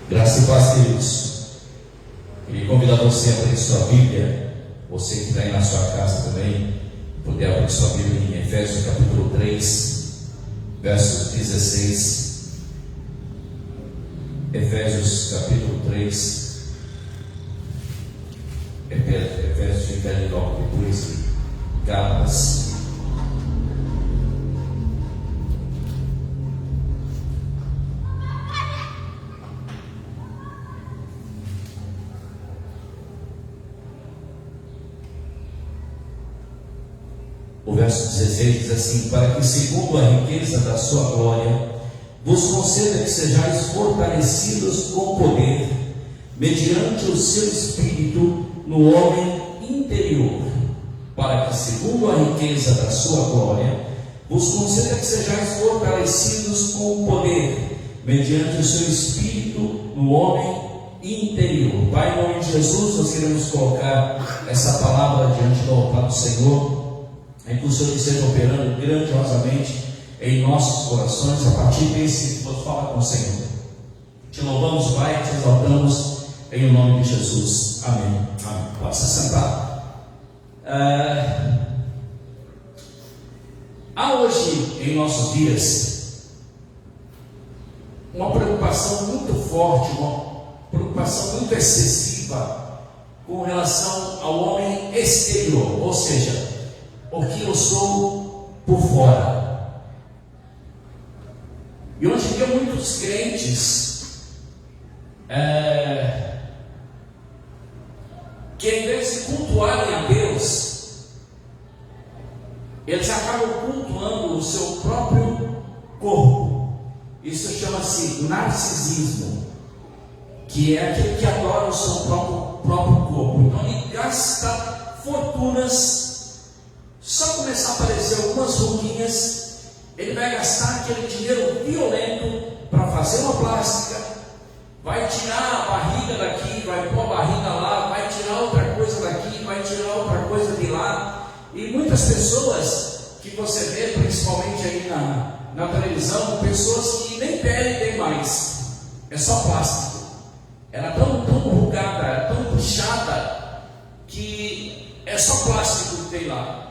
Graça e paz, queridos. Queria convidar você a abrir sua Bíblia, você que está aí na sua casa também, poder abrir sua Bíblia em Efésios capítulo 3, versos 16. Efésios capítulo 3. Efésios de logo depois, Gálatas. O verso 16 diz assim: para que segundo a riqueza da sua glória vos conceda que sejais fortalecidos com poder, mediante o seu Espírito no homem interior, para que segundo a riqueza da sua glória vos conceda que sejais fortalecidos com poder, mediante o seu Espírito no homem interior. Pai, em nome de Jesus, nós queremos colocar essa palavra diante do altar do Senhor, que o Senhor esteja operando grandiosamente em nossos corações. A partir desse, vamos falar com o Senhor. Te louvamos, Pai, te exaltamos em nome de Jesus. Amém. Amém. Pode se sentar. Há hoje em nossos dias uma preocupação muito forte, uma preocupação muito excessiva com relação ao homem exterior, ou seja, o que eu sou por fora. E hoje em dia muitos crentes que em vez de cultuarem a Deus, eles acabam cultuando o seu próprio corpo. Isso chama-se narcisismo, que é aquele que adora o seu próprio corpo. Então ele gasta fortunas. Só começar a aparecer algumas ruguinhas, ele vai gastar aquele dinheiro violento para fazer uma plástica, vai tirar a barriga daqui, vai pôr a barriga lá, vai tirar outra coisa daqui, vai tirar outra coisa de lá. E muitas pessoas que você vê, principalmente aí na televisão, pessoas que nem pele tem mais, é só plástico. Ela é tão rugada, é tão puxada, que é só plástico que tem lá.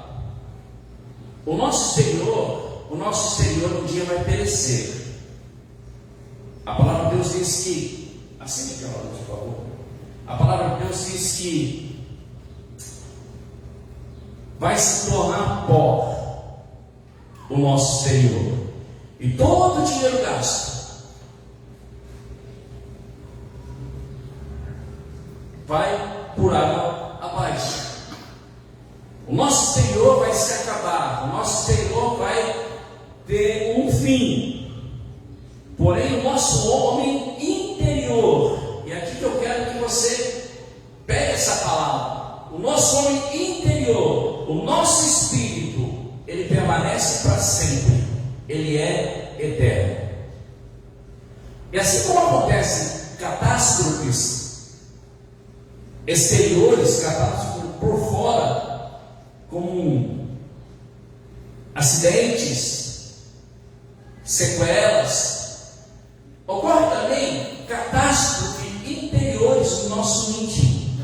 O nosso exterior um dia vai perecer. A palavra de Deus diz que, assim aqui, por favor. A palavra de Deus diz que vai se tornar pó o nosso exterior. E todo o dinheiro gasto vai por água abaixo. O nosso exterior vai se acabar, o nosso exterior vai ter um fim. Porém, o nosso homem interior, e é aqui que eu quero que você pegue essa palavra, o nosso homem interior, o nosso espírito, ele permanece para sempre, ele é eterno. E assim como acontecem catástrofes exteriores, catástrofes por fora, como acidentes, sequelas, ocorre também catástrofes interiores no nosso íntimo.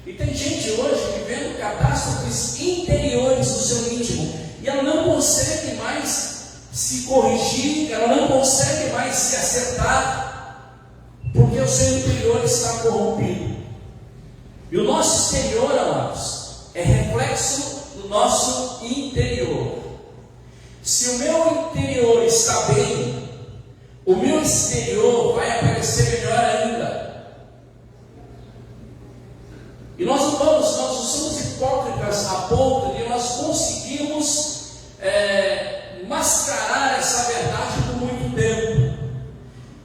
E tem gente hoje vivendo catástrofes interiores no seu íntimo, e ela não consegue mais se corrigir, ela não consegue mais se acertar, porque o seu interior está corrompido. E o nosso exterior, amados, é reflexo do nosso interior. Se o meu interior está bem, o meu exterior vai aparecer melhor ainda. E nós não somos hipócritas a ponto de nós conseguirmos mascarar essa verdade por muito tempo.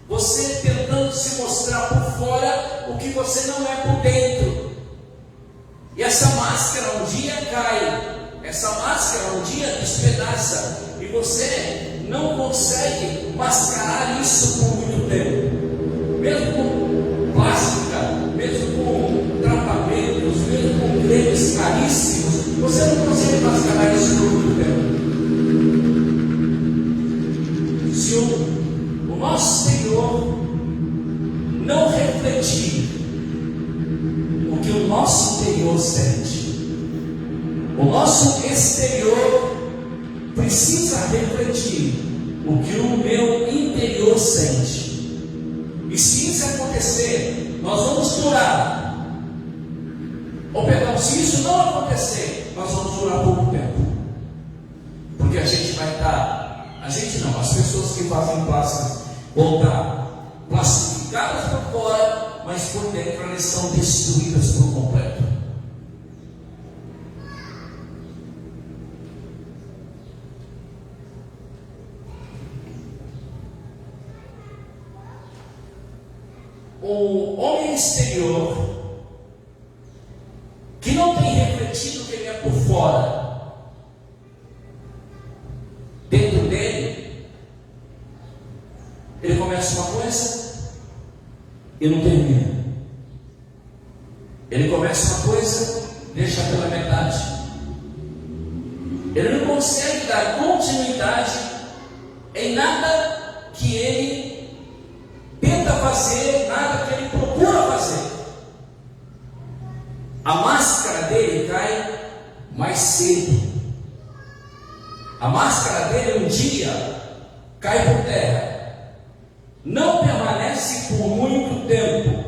Você tentando se mostrar por fora o que você não é por dentro. E essa máscara um dia cai, essa máscara um dia despedaça, e você não consegue mascarar isso por muito tempo. Mesmo com plástica, mesmo com tratamentos, mesmo com cremes caríssimos, você não consegue mascarar isso por muito tempo. Se o nosso exterior não refletir o que o nosso interior sente. O nosso exterior precisa refletir o que o meu interior sente. E se isso acontecer, nós vamos jurar. Ou perdão, se isso não acontecer, nós vamos jurar pouco tempo. Porque a gente vai estar, a gente não, as pessoas que fazem plásticas vão estar plastificadas por fora, mas por dentro elas são destruídas por completo. O homem exterior, que não tem refletido o que ele é por fora, dentro dele, ele começa uma coisa e não termina. Ele começa uma coisa, deixa pela metade. Ele não consegue dar continuidade em nada que ele tenta fazer, nada que ele procura fazer. A máscara dele cai mais cedo. A máscara dele um dia cai por terra. Não permanece por muito tempo.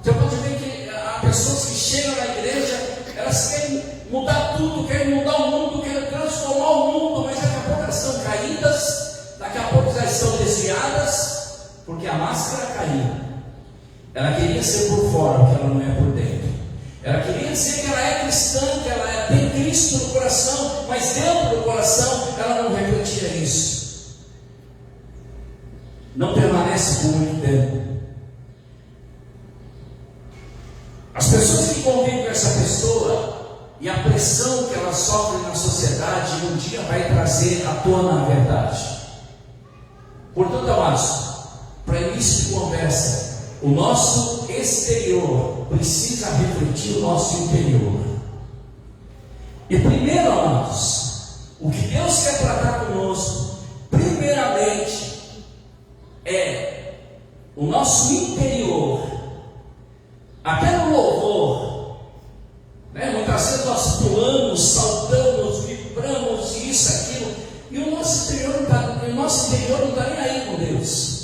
Você pode ver que há pessoas que chegam na igreja, elas querem mudar tudo, querem mudar o mundo, querem transformar o mundo, mas daqui a pouco elas estão caídas, daqui a pouco elas estão desviadas, porque a máscara caiu. Ela queria ser por fora, porque ela não é por dentro. Ela queria dizer que ela é cristã, que ela tem Cristo no coração, mas dentro do coração ela não refletia isso. Não permanece por muito tempo. As pessoas que convivem com essa pessoa e a pressão que ela sofre na sociedade, um dia vai trazer à tona a verdade. Portanto, amados, para início de conversa, o nosso exterior precisa refletir o nosso interior. E primeiro, amados, o que Deus quer tratar conosco, primeiramente, é o nosso interior. Até no louvor, né? Muitas vezes nós pulamos, saltamos, vibramos, isso, aquilo, e o nosso interior não está nem aí com Deus.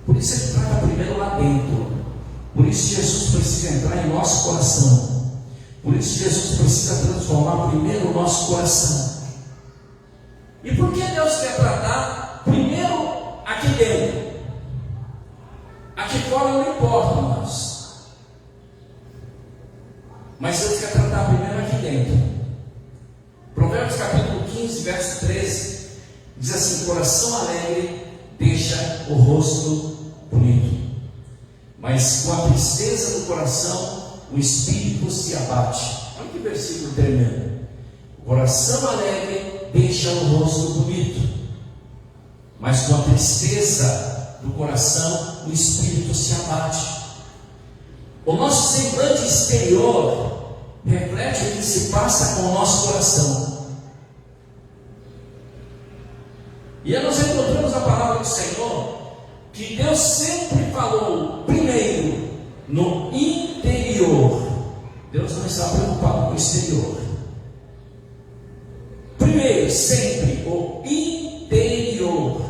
Por isso ele trata primeiro lá dentro. Por isso Jesus precisa entrar em nosso coração. Por isso Jesus precisa transformar primeiro o nosso coração. E por que Deus quer tratar primeiro aqui dentro? Aqui fora não importa, irmãos. Mas Deus quer tratar primeiro aqui dentro. Provérbios capítulo 15, verso 13 diz assim: coração alegre deixa o rosto bonito, mas com a tristeza do coração o espírito se abate. Olha que versículo tremendo. O coração alegre deixa o rosto bonito, mas com a tristeza do coração o espírito se abate. O nosso semblante exterior reflete o que se passa com o nosso coração. E aí nós encontramos a palavra do Senhor, que Deus sempre falou primeiro no interior. Deus não está preocupado com o exterior. Primeiro, sempre o interior.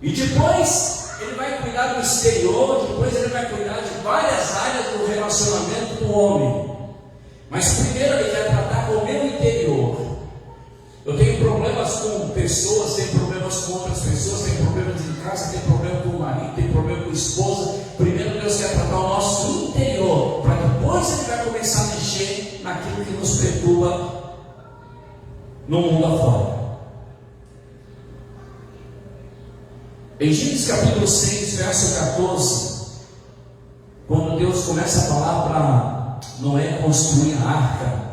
E depois ele vai cuidar do exterior, depois ele vai cuidar de várias áreas do relacionamento do homem. Mas primeiro ele quer tratar com o meu interior. Eu tenho problemas com pessoas, tenho problemas com outras pessoas, tenho problemas em casa, tenho problema com o marido, tenho problema com a esposa. Primeiro Deus quer tratar o nosso interior, para depois ele vai começar a mexer naquilo que nos perturba no mundo afora. Em Gênesis capítulo 6, verso 14, quando Deus começa a falar para Noé construir a arca,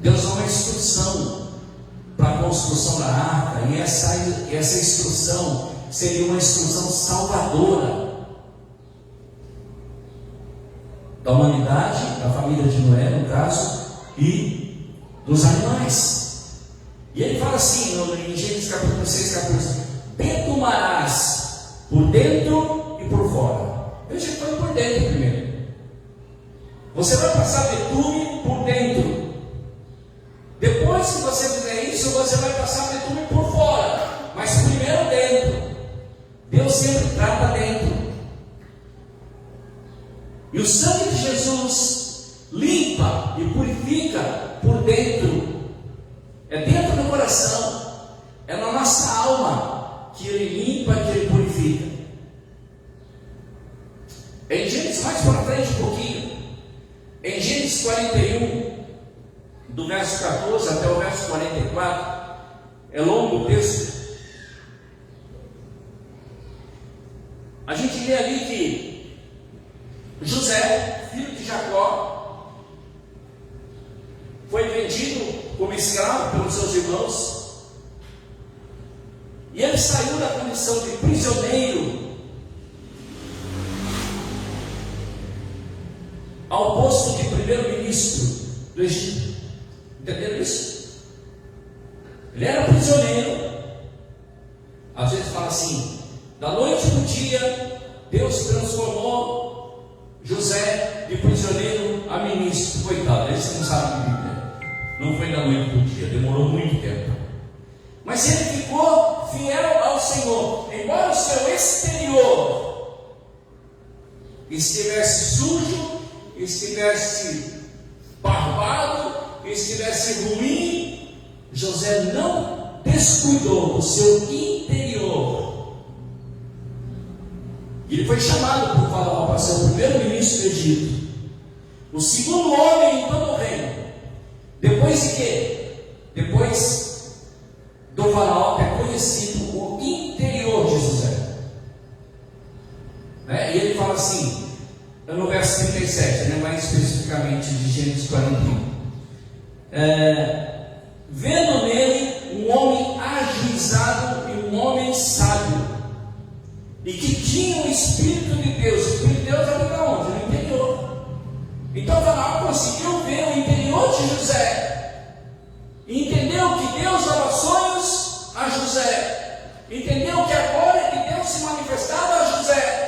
Deus dá uma instrução para a construção da arca, e essa instrução seria uma instrução salvadora da humanidade, da família de Noé, no caso, e dos animais. E ele fala assim, em Gênesis capítulo 6, capítulo: betumarás por dentro e por fora. Veja que foi por dentro primeiro. Você vai passar betume por dentro. Depois que você fizer isso, você vai passar betume por fora. Mas primeiro dentro. Deus sempre trata dentro. E o sangue de Jesus limpa e purifica por dentro. É dentro do coração. É na nossa alma que Ele limpa, que Ele purifica. Em Gênesis, mais para frente um pouquinho, em Gênesis 41, do verso 14 até o verso 44, é longo o texto. A gente lê ali que José, filho de Jacó, foi vendido como escravo pelos seus irmãos, e ele saiu da condição de prisioneiro ao posto de primeiro-ministro do Egito. Entenderam isso? Ele era prisioneiro. Às vezes fala assim: da noite para o dia, Deus transformou José de prisioneiro a ministro. Coitado, eles não sabem de Bíblia. Não foi da noite para o dia, demorou muito tempo. Mas ele ficou fiel ao Senhor, embora o seu exterior estivesse sujo, estivesse barbado, estivesse ruim. José não descuidou do seu interior. Ele foi chamado por Faraó para ser o primeiro-ministro do Egito, o segundo homem em todo o reino. Depois de quê? Depois do Faraó ter conhecido o interior de José. E ele fala assim, no verso 37, mais especificamente de Gênesis 41, vendo nele um homem ajuizado e um homem sábio, e que tinha o Espírito de Deus. O Espírito de Deus habita onde? No interior. Então Faraó conseguiu ver o interior de José, e entendeu que Deus dava sonhos a José, entendeu que agora é que Deus se manifestava a José.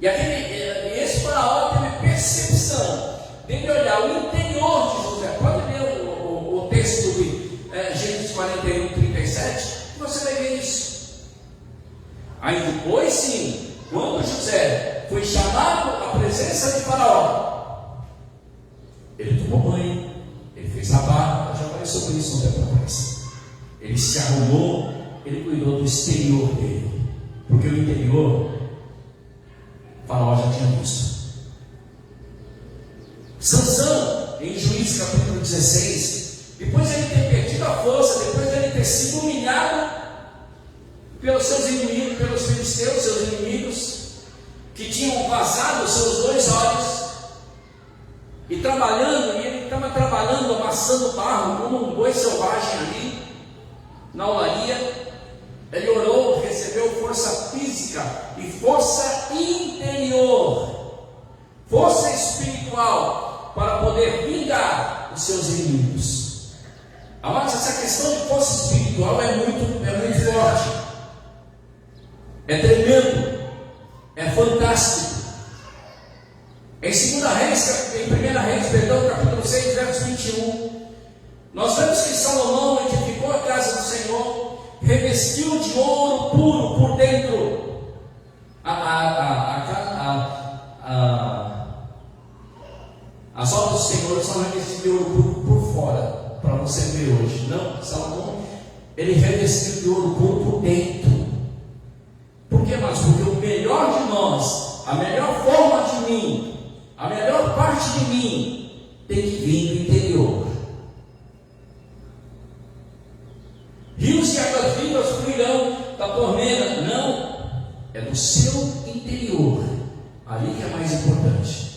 E esse Faraó teve percepção dele olhar o interior de José. Pode ler o texto de Gênesis 41, 37, você vai ver isso. Aí depois sim, quando José foi chamado à presença de Faraó, ele tomou banho, ele fez a barba, já falei sobre isso um tempo atrás. Ele se arrumou, ele cuidou do exterior dele, porque o interior Faraó já tinha visto. Sansão, em Juízes capítulo 16, depois de ele ter perdido a força, depois de ele ter sido humilhado pelos seus inimigos, pelos filisteus, seus inimigos, que tinham vazado os seus 2 olhos, e ele estava trabalhando, amassando barro, como um boi selvagem ali, na olaria. Ele orou, recebeu força física e força interior, força espiritual, para poder vingar os seus inimigos. Amados, essa questão de força espiritual é muito forte, é tremendo, é fantástico. Em 1 Reis, capítulo 6, verso 21, nós vemos que Salomão edificou a casa do Senhor, revestiu de ouro puro por dentro. As obras do Senhor são revestidas de ouro puro por fora, para você ver hoje. Não, Salomão, ele revestiu de ouro puro por dentro. Por que mais? Porque o melhor de nós, a melhor forma de mim, a melhor parte de mim, tem que vir do interior. Rios de águas vivas fluirão da torneira. Não, é do seu interior, ali que é mais importante.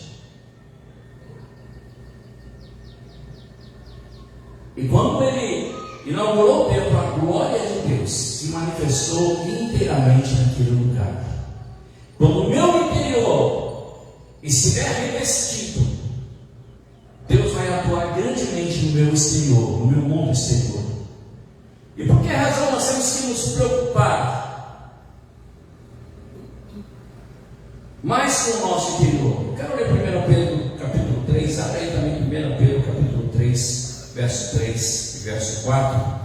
E quando ele inaugurou o templo, a glória de Deus se manifestou inteiramente naquele lugar. Quando o meu interior estiver revestido, Deus vai atuar grandemente grandemente no meu exterior, no meu mundo exterior. E por que razão nós temos que nos preocupar mais com o nosso interior? Eu quero ler 1 Pedro capítulo 3, abre aí também 1 Pedro capítulo 3, verso 3 e verso 4.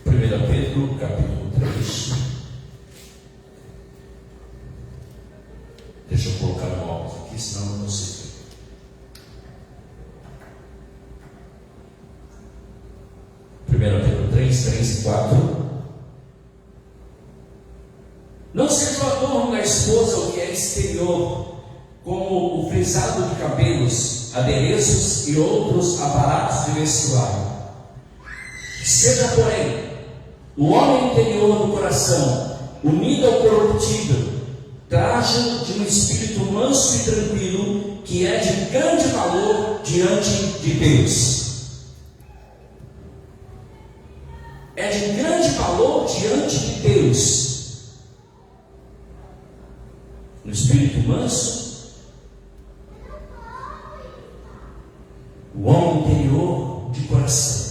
Pedro capítulo 3. Deixa eu colocar no óculos aqui, senão eu não consigo. Pedro 3, 3 e 4. Não seja o adorno da esposa o que é exterior, como o frisado de cabelos, adereços e outros aparatos de vestuário. Seja, porém, o homem interior do coração, unido ao corruptível, trajo de um espírito manso e tranquilo, que é de grande valor diante de Deus. É de grande valor diante de Deus. No espírito manso, o homem interior de coração.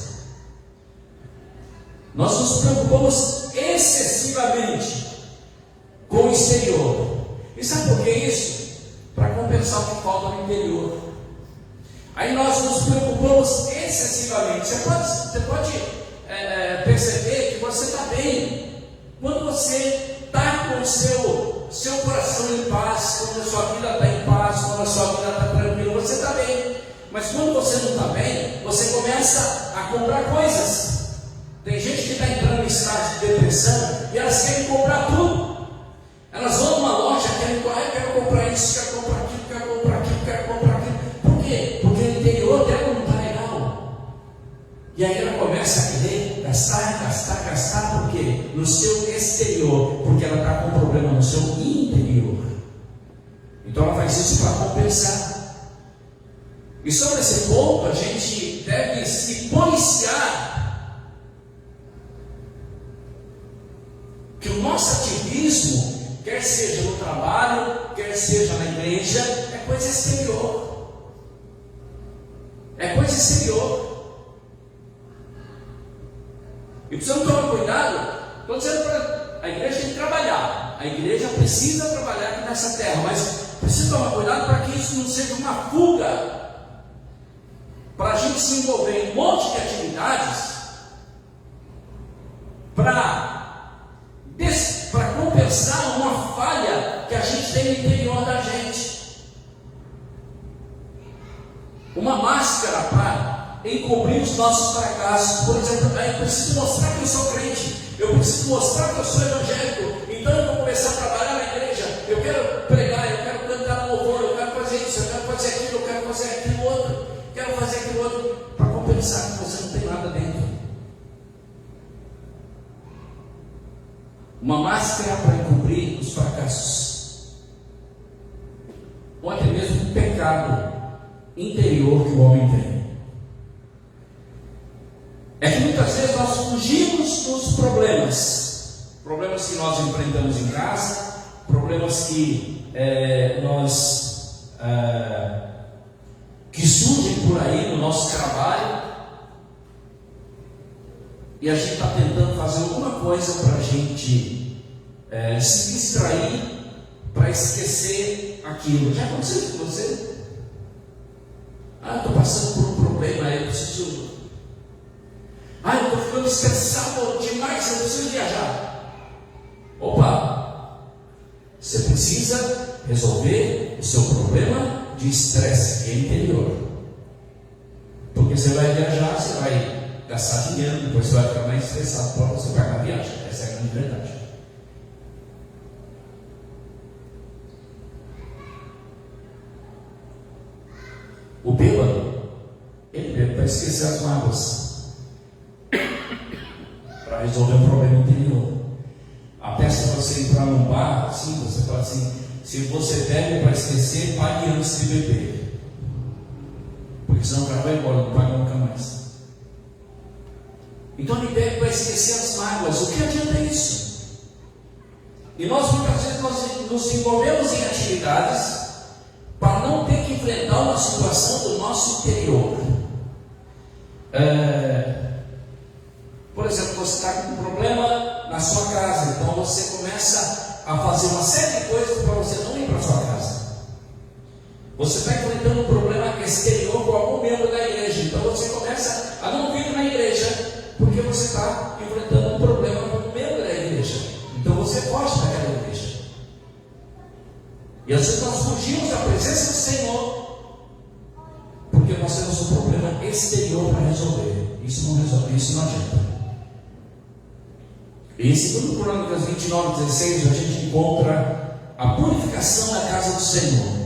Nós nos preocupamos excessivamente com o exterior. E sabe por que isso? Para compensar o que falta no interior. Aí nós nos preocupamos excessivamente. Você pode perceber que você está bem quando você está com o seu coração em paz, quando a sua vida está em paz, quando a sua vida está tranquila, você está bem. Mas quando você não está bem, você começa a comprar coisas. Tem gente que está entrando em estágio de depressão e elas querem comprar tudo. Elas vão numa loja, querem, eu quero comprar isso, quero comprar aquilo, quero comprar aquilo, quero comprar aquilo. Por quê? Porque o interior dela não está legal. E aí ela começa a querer gastar, por quê? No seu exterior, porque ela está com um problema no seu interior. Então ela faz isso para compensar. E sobre esse ponto a gente deve se policiar. Que o nosso ativismo, quer seja no trabalho, quer seja na igreja, é coisa exterior. É coisa exterior. E precisamos tomar cuidado. Estou dizendo para a igreja tem que trabalhar. A igreja precisa trabalhar aqui nessa terra, mas precisa tomar cuidado para que isso não seja uma fuga. Para a gente se envolver em um monte de atividades para compensar uma falha que a gente tem no interior da gente. Uma máscara para encobrir os nossos fracassos. Por exemplo, eu preciso mostrar que eu sou crente, eu preciso mostrar que eu sou evangélico, então eu vou começar a trabalhar na igreja, eu quero pregar, eu quero cantar louvor, eu quero fazer isso, eu quero fazer aquilo, eu quero fazer aquilo outro, quero fazer aquilo outro, para compensar que você não tem nada dentro. Uma máscara para encobrir os fracassos, ou até mesmo um pecado interior que o homem tem. É que muitas vezes nós fugimos dos problemas que nós enfrentamos em casa, problemas que que surgem por aí no nosso trabalho, e a gente está tentando fazer alguma coisa para a gente se distrair, para esquecer aquilo. Já aconteceu isso com você? Estou passando por um problema, eu preciso. Eu estou ficando estressado demais, eu preciso viajar. Opa! Você precisa resolver o seu problema de estresse interior. Porque você vai viajar, você vai gastar dinheiro, depois você vai ficar mais estressado para você pagar a viagem. Essa é a grande verdade. O bêbado, ele bebe para esquecer as mágoas, para resolver um problema interior. Até se você entrar num bar, assim, você fala assim: se você bebe para esquecer, pague antes de beber, porque senão o cara vai embora, não paga nunca mais. Então ele bebe para esquecer as mágoas. O que adianta isso? E nós muitas vezes nos envolvemos em atividades para não ter que enfrentar uma situação do nosso interior. Por exemplo, você está com um problema na sua casa, então você começa a fazer uma série de coisas para você não ir para a sua casa. Você está enfrentando um problema exterior com algum membro da igreja, então você começa a não vir na igreja, porque você está enfrentando um problema com um membro da igreja. Então você foge daquela igreja. E às vezes nós fugimos da presença do Senhor, porque nós temos um problema exterior para resolver. Isso não resolve, isso não adianta. E em 2 Crônicas 29:16 a gente encontra a purificação na casa do Senhor.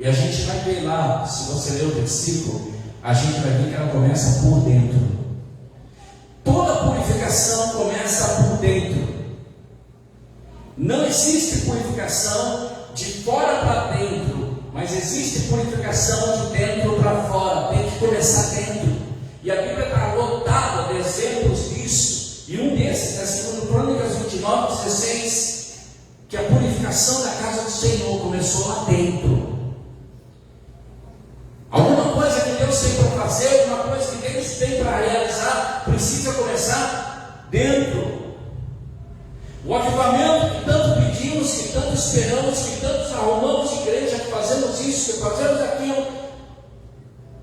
E a gente vai ver lá, se você ler o versículo, a gente vai ver que ela começa por dentro. Toda purificação começa por dentro. Não existe purificação de fora para dentro, mas existe purificação de dentro para fora. Tem que começar dentro. E a Bíblia está lotada de exemplos disso. E um desses é 2 Crônicas 29:16, que a purificação da casa do Senhor começou lá dentro. Alguma coisa que Deus tem para fazer, alguma coisa que Deus tem para realizar, precisa começar dentro. O avivamento que tanto pedimos, que tanto esperamos, que tanto arrumamos igreja, que fazemos isso, que fazemos aquilo,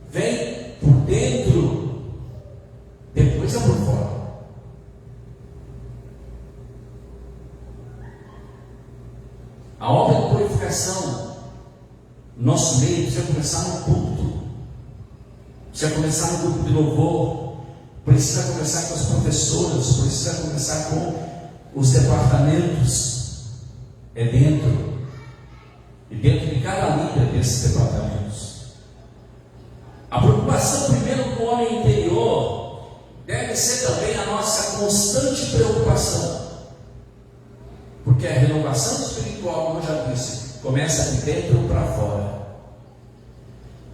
vem por dentro, depois é por fora. A obra de purificação, nosso meio, precisa começar no culto, precisa começar no grupo de louvor, precisa começar com as professoras, precisa começar com os departamentos. É dentro, e dentro de cada líder desses departamentos. A preocupação primeiro com o homem interior deve ser também a nossa constante preocupação, porque a renovação espiritual, como eu já disse, começa de dentro para fora.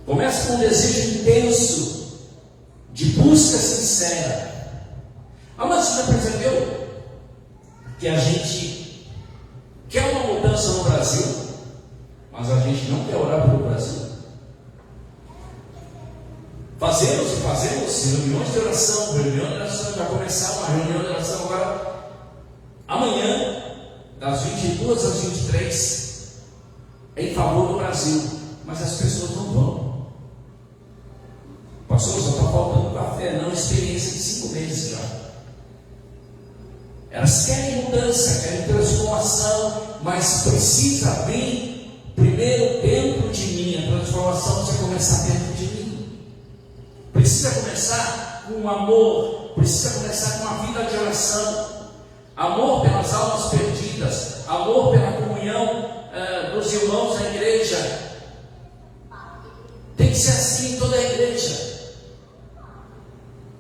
Começa com um desejo intenso de busca sincera. Mas você já percebeu que a gente quer uma mudança no Brasil, mas a gente não quer orar pelo Brasil? Fazemos reuniões de oração. Já começaram a reunião de oração agora, amanhã, das 22 às 23, em favor do Brasil, mas as pessoas não vão. Pastor, só está faltando café. Não, experiência de 5 meses já. Elas querem mudança, querem transformação, mas precisa vir primeiro dentro de mim. A transformação precisa começar dentro de mim. Precisa começar com amor, precisa começar com uma vida de oração, amor pelas almas perdidas, amor pela comunhão dos irmãos da igreja. Tem que ser assim em toda a igreja.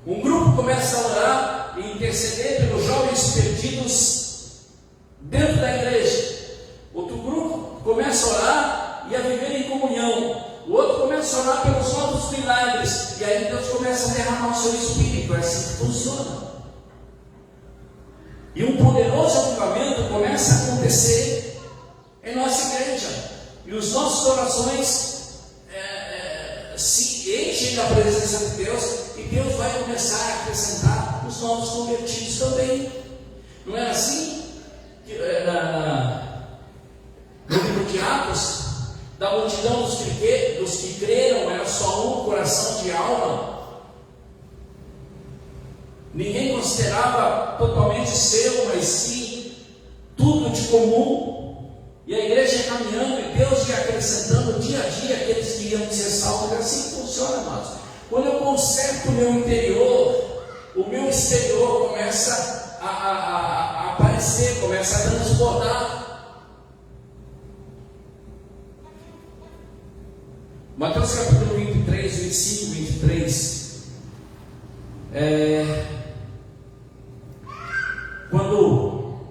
Um grupo começa a orar e interceder pelos jovens perdidos dentro da igreja. Outro grupo começa a orar e a viver em comunhão. O outro começa a orar pelos novos milagres. E aí Deus começa a derramar o seu espírito. É assim que funciona. E um poderoso avivamento começa a acontecer em nossa igreja. E os nossos corações se enchem da presença de Deus. E Deus vai começar a acrescentar os novos convertidos também. Não é assim? No livro de Atos, da multidão dos que creram, era só um coração de alma. Ninguém considerava totalmente seu, mas sim tudo de comum. E a igreja ia caminhando e Deus ia acrescentando dia a dia aqueles que iam ser salvos. É assim que funciona, amados. Quando eu conserto o meu interior, o meu exterior começa a aparecer, começa a transbordar. Mateus capítulo 23, 25, 23. Quando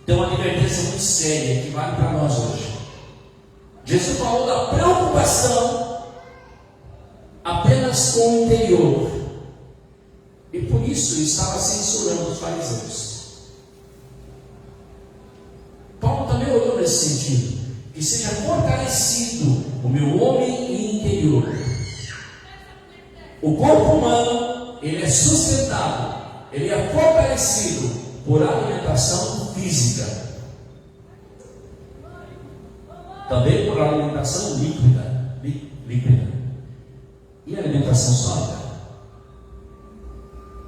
tem uma advertência muito séria que vale para nós hoje. Jesus falou da preocupação apenas com o interior, e por isso estava censurando os fariseus. nesse sentido. Que seja fortalecido o meu homem interior. O corpo humano, ele é sustentado, ele é fortalecido por alimentação física. Também por alimentação líquida. E alimentação sólida.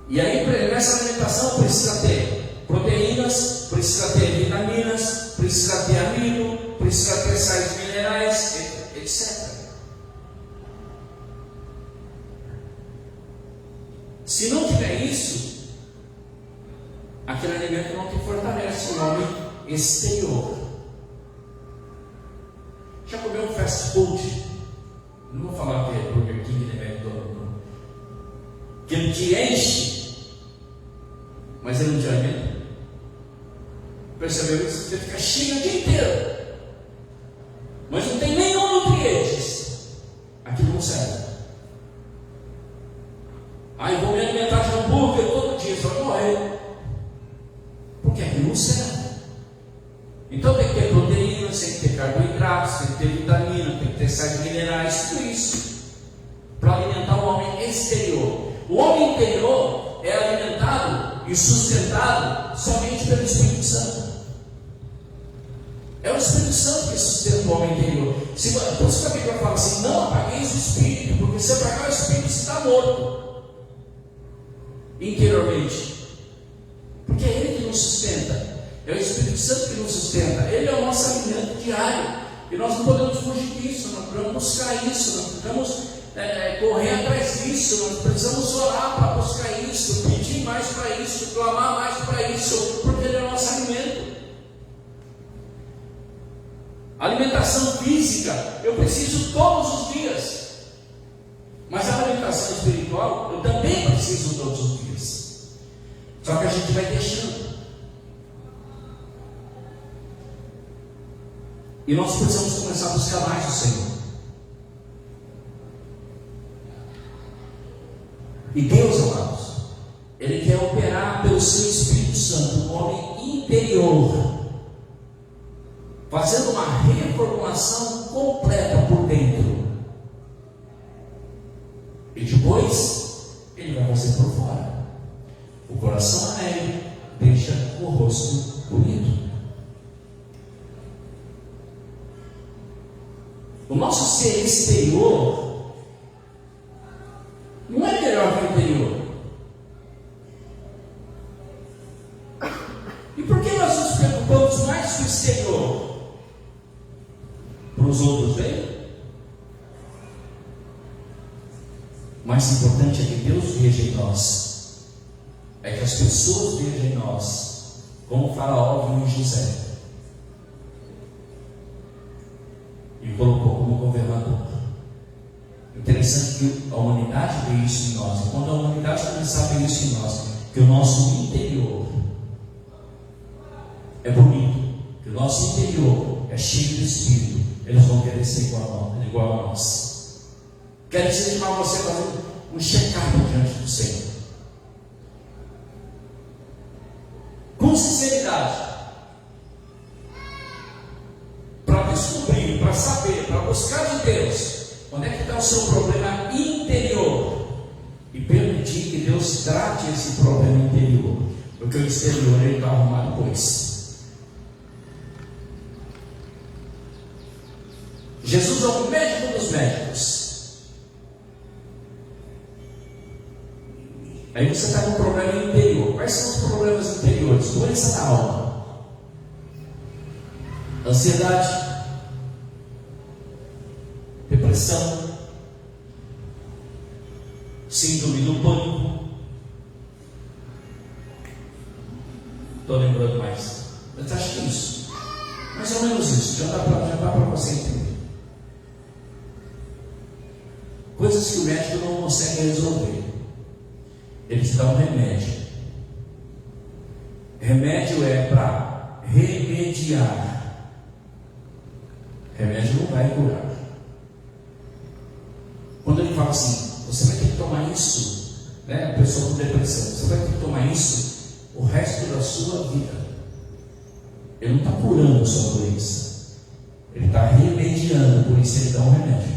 E aí, nessa alimentação precisa ter proteínas, precisa ter vitaminas, precisa ter amino, precisa ter sais minerais, etc. Se não tiver isso, aquele alimento não te fortalece o homem exterior. Já comeu um fast food? Não vou falar que é Burger King, McDonald's, não. Que ele te enche, mas ele não te alimenta. Percebeu isso? Você fica cheio o dia inteiro, mas não tem nenhum nutrientes. Aquilo não serve. Eu vou me alimentar de hambúrguer todo dia, você vai morrer. Porque aquilo não serve. Então tem que ter proteínas, tem que ter carboidratos, tem que ter vitamina, tem que ter sais minerais, tudo isso para alimentar o homem exterior. O homem interior é alimentado e sustentado somente pelo Espírito Santo. É o Espírito Santo que sustenta o homem interior. Por isso que a Bíblia fala assim: não apagueis o Espírito, porque se apagar o Espírito, você está morto interiormente. Porque é Ele que nos sustenta. É o Espírito Santo que nos sustenta. Ele é o nosso alimento diário. E nós não podemos fugir disso. Nós precisamos buscar isso. Nós precisamos correr atrás disso. Nós precisamos orar para buscar isso, pedir mais para isso, clamar mais para isso, porque Ele é o nosso alimento. Alimentação física eu preciso todos os dias. Mas a alimentação espiritual eu também preciso todos os dias. Só que a gente vai deixando. E nós precisamos começar a buscar mais o Senhor. E Deus, amados, Ele quer operar pelo seu Espírito Santo no homem interior, fazendo uma reformulação completa por dentro. E depois, Ele vai fazer por fora. O coração alegre deixa o rosto bonito. O nosso ser exterior não é melhor que o interior. E por que nós nos preocupamos mais com o exterior? Para os outros verem? O mais importante é que Deus veja em nós, é que as pessoas vejam em nós, como o Faraó viu em José e colocou como governador. Interessante que a humanidade vê isso em nós. E quando a humanidade começar a ver isso em nós, que o nosso interior é bonito, que o nosso interior é cheio de Espírito, eles vão querer ser igual a nós. Quero incentivar você a fazer um check-up diante do Senhor, com sinceridade, para descobrir, para saber, para buscar de Deus onde é que está o seu problema interior e permitir que Deus trate esse problema interior, porque o exterior Ele vai arrumar depois. Jesus é o médico dos médicos. Aí você está com um problema interior. Quais são os problemas interiores? Doença na alma, ansiedade, depressão, síndrome do pânico. Estou lembrando mais. Mas acho que é isso. Mais ou menos isso. Já dá para você entender. Coisas que o médico não consegue resolver. Eles dão remédio. Remédio é para remediar. Remédio não vai curar. Quando ele fala assim, você vai ter que tomar isso, né? A pessoa com depressão, você vai ter que tomar isso o resto da sua vida. Ele não está curando a sua doença, ele está remediando, por isso ele dá um remédio.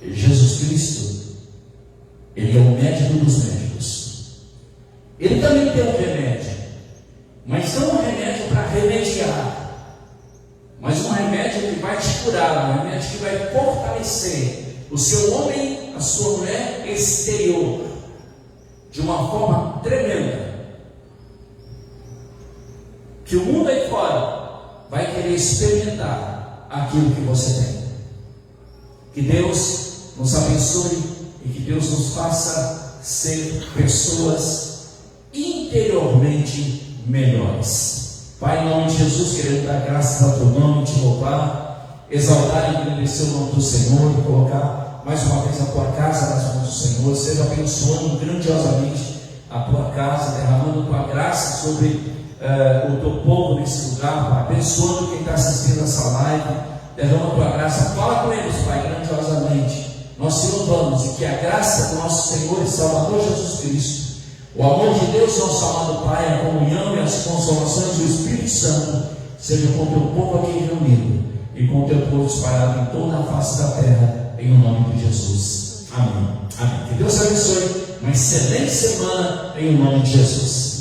Jesus Cristo, ele é o médico dos médicos. Ele também tem um remédio, mas não um remédio para remediar, mas um remédio que vai te curar, um remédio que vai fortalecer o seu homem, a sua mulher exterior, de uma forma tremenda, que o mundo aí fora vai querer experimentar aquilo que você tem. Que Deus nos abençoe e que Deus nos faça ser pessoas interiormente melhores. Pai, em nome de Jesus, queremos dar graças ao teu nome, te louvar, exaltar e agradecer o nome do Senhor, e colocar mais uma vez a tua casa nas mãos do Senhor. Seja abençoando grandiosamente a tua casa, derramando tua graça sobre o teu povo nesse lugar, Pai. Abençoando quem está assistindo essa live, derrama a tua graça, fala com eles, Pai, grandiosamente. Nós te louvamos, e que a graça do nosso Senhor e Salvador Jesus Cristo, o amor de Deus, nosso amado Pai, a comunhão e as consolações do Espírito Santo seja com o teu povo aqui reunido e com o teu povo espalhado em toda a face da terra, em nome de Jesus. Amém. Amém. Que Deus abençoe. Uma excelente semana em nome de Jesus.